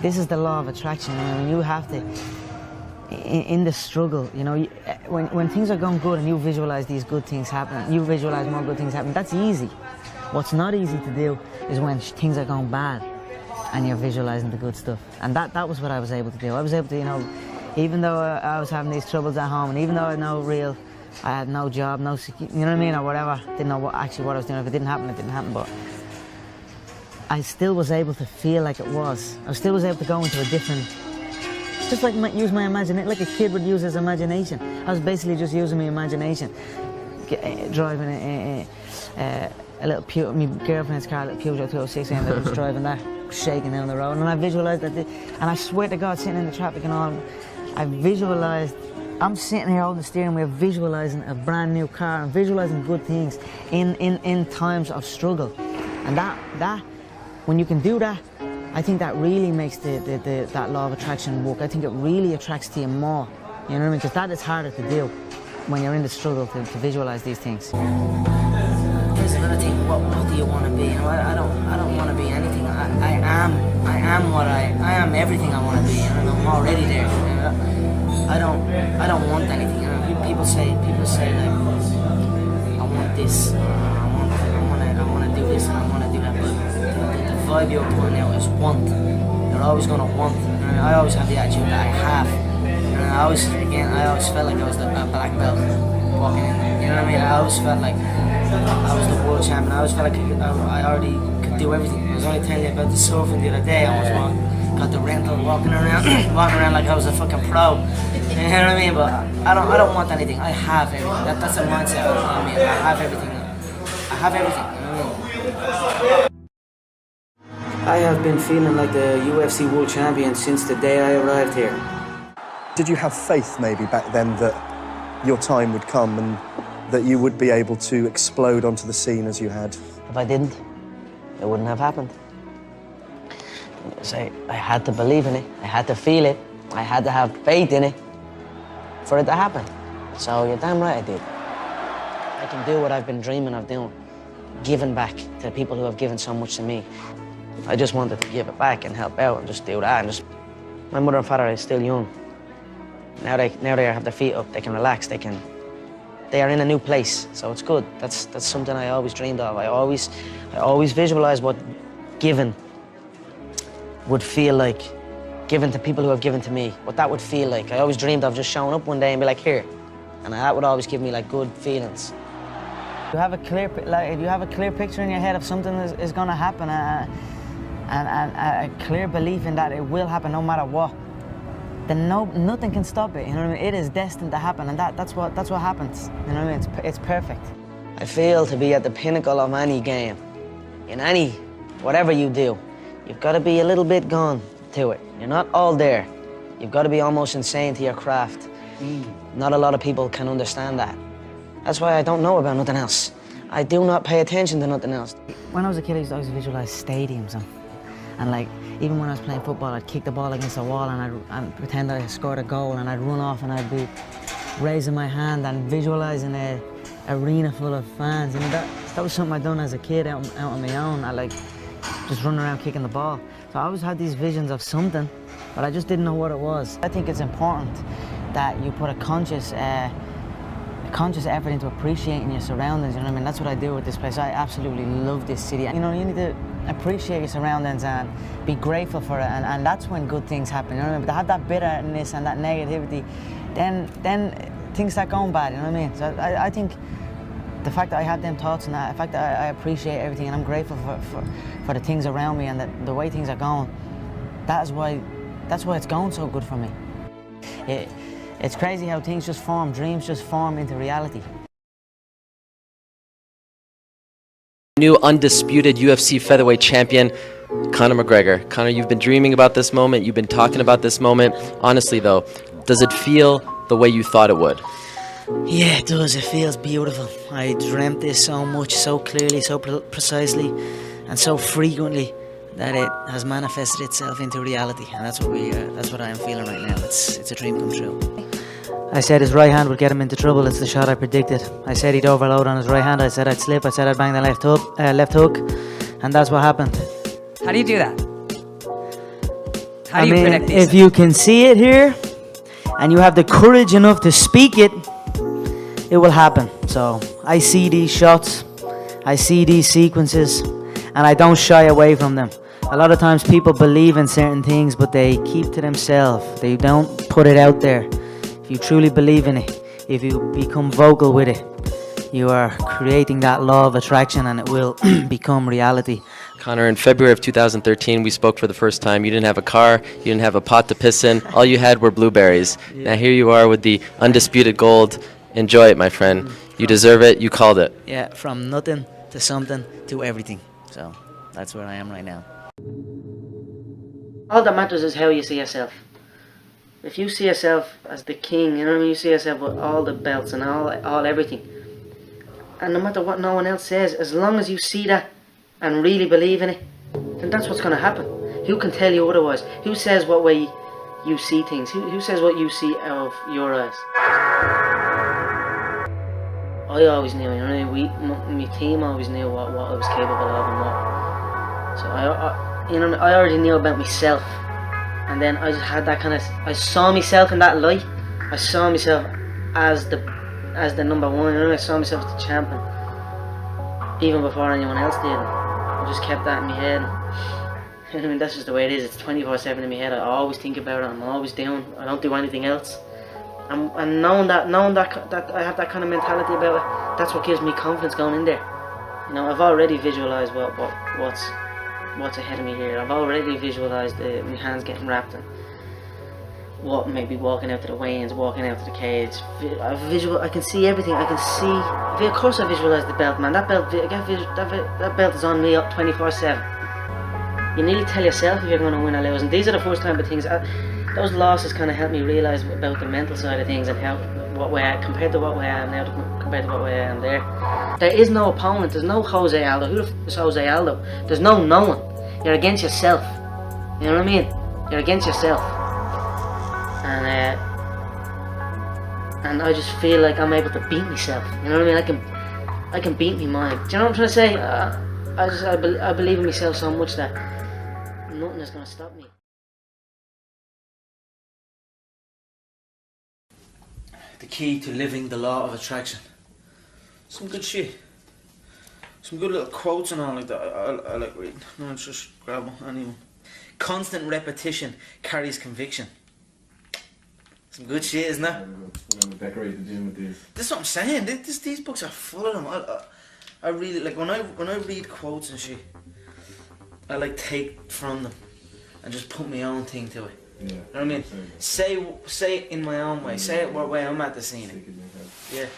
this is the law of attraction. I mean, you have to, in the struggle, you know, when things are going good and you visualize these good things happen, you visualize more good things happen, that's easy. What's not easy to do is when things are going bad and you're visualizing the good stuff. And that was what I was able to do. I was able to, you know, even though I was having these troubles at home, and even though I had no job, no security, you know what I mean, or whatever, didn't know what I was doing. If it didn't happen, it didn't happen, but I still was able to feel like it was. I still was able to go into a different, just like use my imagination, like a kid would use his imagination. I was basically just using my imagination, driving a little my girlfriend's car, a little Peugeot 206, and I was driving that, shaking down the road, and I visualised that, and I swear to God, sitting in the traffic and all, I visualised, I'm sitting here holding the steering wheel, visualising a brand new car, and visualising good things in times of struggle. And that, when you can do that, I think that really makes that law of attraction work. I think it really attracts to you more, you know what I mean? Because that is harder to do when you're in the struggle to visualise these things. There's another thing, what do you want to be? You know, I don't want to be anything. I am everything I want to be, and I'm already there. You know? I don't want anything. You know? People say like, I want this, I want to do this, and I want to do that. But the vibe you're putting out is want. You're always gonna want. And I always have the attitude that I have. And I always felt like I was a black belt walking in. You know what I mean? I always felt like I was the world champion. I always felt like I already could do everything. I was only telling you about the surfing the other day. I was got the rental, walking around like I was a fucking pro. You know what I mean? But I don't want anything. I have everything. That's the mindset. You know what I mean? I have everything. I have everything. You know what I mean? I have been feeling like the UFC world champion since the day I arrived here. Did you have faith maybe back then that your time would come and that you would be able to explode onto the scene as you had? If I didn't, it wouldn't have happened. So I had to believe in it, I had to feel it, I had to have faith in it for it to happen. So you're damn right I did. I can do what I've been dreaming of doing, giving back to the people who have given so much to me. I just wanted to give it back and help out and just do that. And my mother and father are still young. Now they have their feet up, they can relax, they are in a new place, so it's good. That's something I always dreamed of. I always visualized what giving would feel like, giving to people who have given to me, what that would feel like. I always dreamed of just showing up one day and be like, here, and that would always give me like good feelings. You have a clear picture in your head of something is going to happen, and a clear belief in that it will happen no matter what, then nothing can stop it. You know what I mean? It is destined to happen, and that's what happens. You know what I mean? It's perfect. I feel to be at the pinnacle of any game, in whatever you do, you've got to be a little bit gone to it. You're not all there. You've got to be almost insane to your craft. Not a lot of people can understand that. That's why I don't know about nothing else. I do not pay attention to nothing else. When I was a kid, I used to always visualize stadiums, and like, even when I was playing football, I'd kick the ball against the wall and I'd pretend I scored a goal, and I'd run off and I'd be raising my hand and visualizing an arena full of fans. You know, that was something I'd done as a kid out on my own. I like just running around kicking the ball. So I always had these visions of something, but I just didn't know what it was. I think it's important that you put a conscious effort into appreciating your surroundings. You know what I mean? That's what I do with this place. I absolutely love this city. You know, you need to appreciate your surroundings and be grateful for it, and that's when good things happen. You know what I mean? But to have that bitterness and that negativity, then things start going bad. You know what I mean? So I think the fact that I have them thoughts and the fact that I appreciate everything and I'm grateful for the things around me and the way things are going, that's why it's going so good for me. It's crazy how things just form, dreams just form into reality. New undisputed UFC featherweight champion, Conor McGregor. Conor, you've been dreaming about this moment, you've been talking about this moment. Honestly though, does it feel the way you thought it would? Yeah, it does. It feels beautiful. I dreamt this so much, so clearly, so precisely, and so frequently that it has manifested itself into reality. And that's what I am feeling right now. It's a dream come true. I said his right hand would get him into trouble. It's the shot I predicted. I said he'd overload on his right hand. I said I'd slip. I said I'd bang the left hook, and that's what happened. How do you do that? How do you predict these if you can see it here, and you have the courage enough to speak it, it will happen. So I see these shots, I see these sequences, and I don't shy away from them. A lot of times people believe in certain things, but they keep to themselves. They don't put it out there. If you truly believe in it, if you become vocal with it, you are creating that law of attraction, and it will become reality. Conor, in February of 2013, we spoke for the first time. You didn't have a car, you didn't have a pot to piss in. All you had were blueberries. Now here you are with the undisputed gold. Enjoy it, my friend. You deserve it. You called it. Yeah, from nothing to something to everything. So that's where I am right now. All that matters is how you see yourself. If you see yourself as the king, you know what I mean? You see yourself with all the belts and all everything. And no matter what no one else says, as long as you see that and really believe in it, then that's what's going to happen. Who can tell you otherwise? Who says what way you see things? Who says what you see out of your eyes? I always knew, you know, my team always knew what I was capable of and what. So I already knew about myself, and then I just had that kind of. I saw myself in that light. I saw myself as the number one. You know, I saw myself as the champion, even before anyone else did. I just kept that in my head. I mean, that's just the way it is. It's 24/7 in my head. I always think about it. I'm always doing. I don't do anything else. And knowing that I have that kind of mentality about it, that's what gives me confidence going in there. You know, I've already visualised what's ahead of me here. I've already visualised my hands getting wrapped and what maybe walking out to the weigh-ins, walking out to the cage. I can see everything. I can see. Of course, I visualise the belt, man. That belt is on me up 24/7. You nearly tell yourself if you're going to win or lose, and these are the first time things. Those losses kind of helped me realise about the mental side of things and compared to what way I am now, compared to what way I am there. There is no opponent. There's no Jose Aldo. Who the f is Jose Aldo? There's no one. You're against yourself. You know what I mean? You're against yourself. And I just feel like I'm able to beat myself. You know what I mean? I can beat me mind. Do you know what I'm trying to say? I believe in myself so much that nothing is going to stop me. The key to living the law of attraction. Some good shit. Some good little quotes and all like that. I like reading. No, it's just grab one, anyone. Constant repetition carries conviction. Some good shit, isn't it? We're going to decorate the gym with these. This is what I'm saying. These books are full of them. I really like when I read quotes and shit. I like take from them and just put my own thing to it. Yeah. You know what I mean? Say it in my own way. Say it what way I'm at the scene. Stick it in your head. Yeah.